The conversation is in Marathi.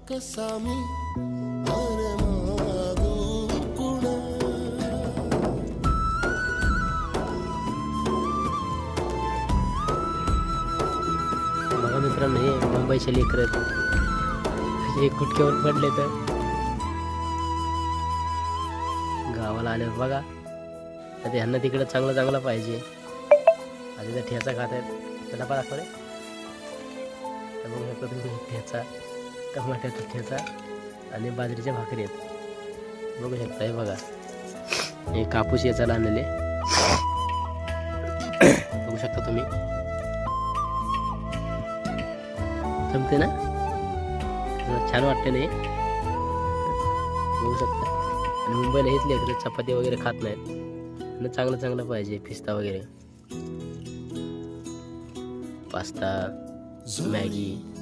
कसा मी अरे मागू कुणा. बघा मित्रांनो, हे मुंबईचे लेकर हे गुटक्यावर पडले तर गावाला आले बघा. आता ह्यांना तिकडे चांगलं चांगलं पाहिजे. आधी तर ठेचा खात आहेत. त्याला पण दाखव रे. तर बघू शकता तुम्ही ठेचा, टमाट्याचा ठेचा आणि बाजरीच्या भाकरी आहेत. बघू शकता हे बघा, हे कापूस याचाला आणलेले बघू शकता तुम्ही. जमते ना, छान वाटते नाही बघू शकता. आणि मुंबईला हेच लेकरं चपाती वगैरे खात नाहीत. आणि चांगलं चांगलं पाहिजे, पिस्ता वगैरे, पास्ता, मॅगी.